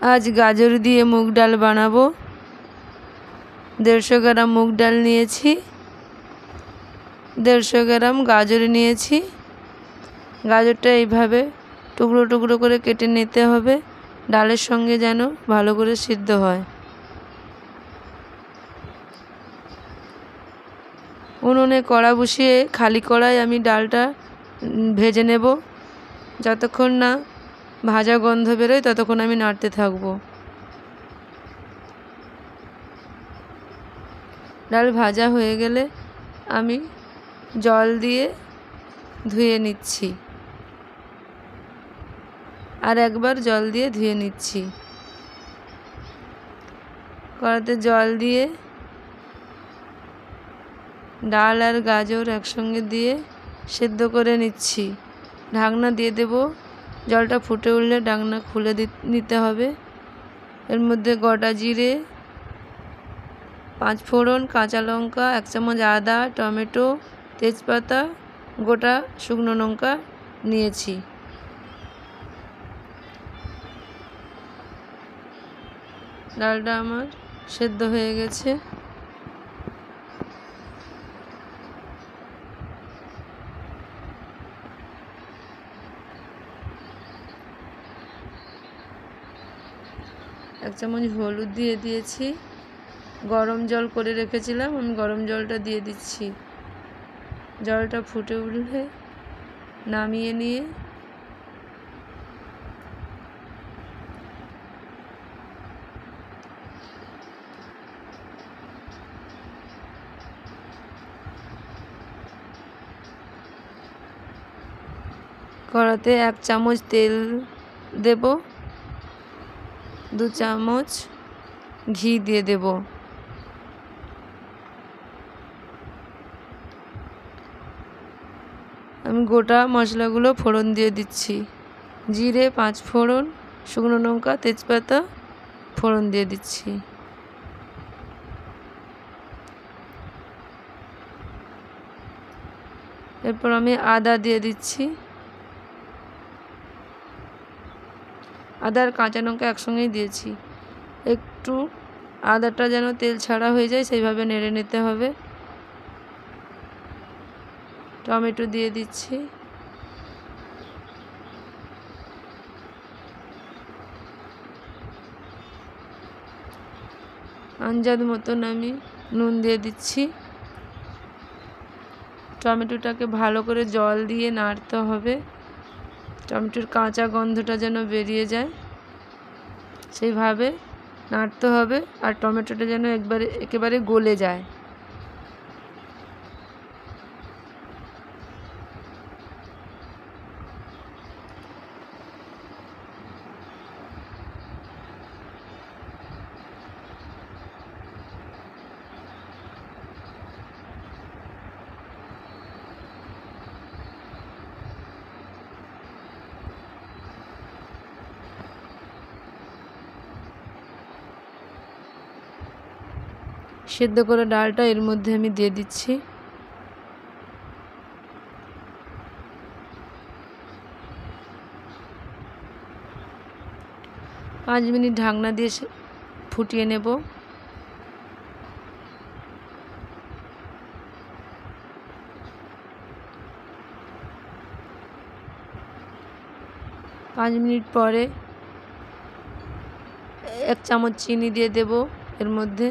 आज गाजर दिए मुग डाल बानाबो। 150 ग्राम मुग डाल निয়েছি, 150 গ্রাম গাজর নিয়েছি। গাজরটা এইভাবে টুকরো টুকরো করে কেটে নিতে হবে, ডালের সঙ্গে যেন ভালো করে সিদ্ধ হয়। উনুনে কড়া বসিয়ে খালি কড়ায় আমি ডালটা ভেজে নেব। যতক্ষণ না ভাজা গন্ধ বেরোয় ততক্ষণ আমি নাড়তে থাকব। ডাল ভাজা হয়ে গেলে আমি জল দিয়ে ধুয়ে নিচ্ছি, আর একবার জল দিয়ে ধুয়ে নিচ্ছি। কড়াতে জল দিয়ে ডাল আর গাজর একসঙ্গে দিয়ে সেদ্ধ করে নিচ্ছি। ঢাকনা দিয়ে দেব। জলটা ফুটে উঠলে ঢাকনা খুলে নিতে হবে। এর মধ্যে গোটা জিরে, 5 ফোড়ন, কাঁচা লঙ্কা, 1 চামচ আদা, টমেটো, তেজপাতা, গোটা শুকনো লঙ্কা নিয়েছি। ডালটা আমার সেদ্ধ হয়ে গেছে। এক চামচ হলুদ দিয়ে দিয়েছি। গরম জল করে রেখেছিলাম, আমি গরম জলটা দিয়ে দিচ্ছি। জলটা ফুটে উঠলে নামিয়ে নিয়ে কড়াতে 1 চামচ তেল দেব, 2 চামচ ঘি দিয়ে দেব। আমি গোটা মশলাগুলো ফোড়ন দিয়ে দিচ্ছি। জিরে, 5 ফোড়ন, শুকনো লঙ্কা, তেজপাতা ফোড়ন দিয়ে দিচ্ছি। এরপর আমি আদা দিয়ে দিচ্ছি। আদা আর কাঁচা লঙ্কা একসঙ্গেই দিয়েছি। একটু আদাটা যেন তেল ছাড়া হয়ে যায় সেইভাবে নেড়ে নিতে হবে। টমেটো দিয়ে দিচ্ছি। আন্দাজ মতন আমি নুন দিয়ে দিচ্ছি। টমেটোটাকে ভালো করে জল দিয়ে নাড়তে হবে। টমেটোর কাঁচা গন্ধটা যেন বেরিয়ে যায় সেইভাবে নাড়তে হবে, আর টমেটোটা যেন একেবারে গলে যায়। সেদ্ধ করে ডালটা এর মধ্যে আমি দিয়ে দিচ্ছি। পাঁচ মিনিট ঢাকনা দিয়ে ফুটিয়ে নেব। পাঁচ মিনিট পরে 1 চামচ চিনি দিয়ে দেব এর মধ্যে।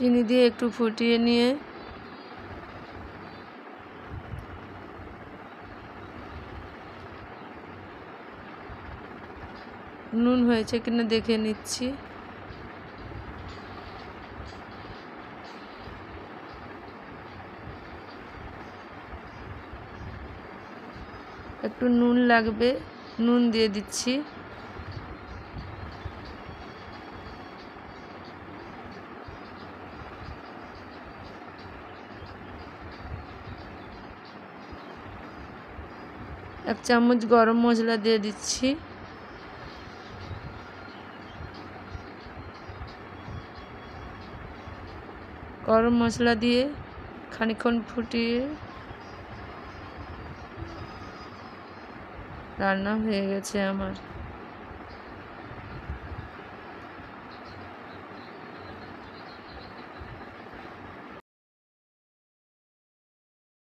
চিনি দিয়ে একটু ফুটিয়ে নিয়ে নুন হয়েছে কিনা দেখে নিচ্ছি। একটু নুন লাগবে, নুন দিয়ে দিচ্ছি। एक চামচ গরম মশলা দিয়ে দিচ্ছি। গরম মশলা দিয়ে খানিকক্ষণ ফুটিয়ে রান্না হয়ে গেছে আমার।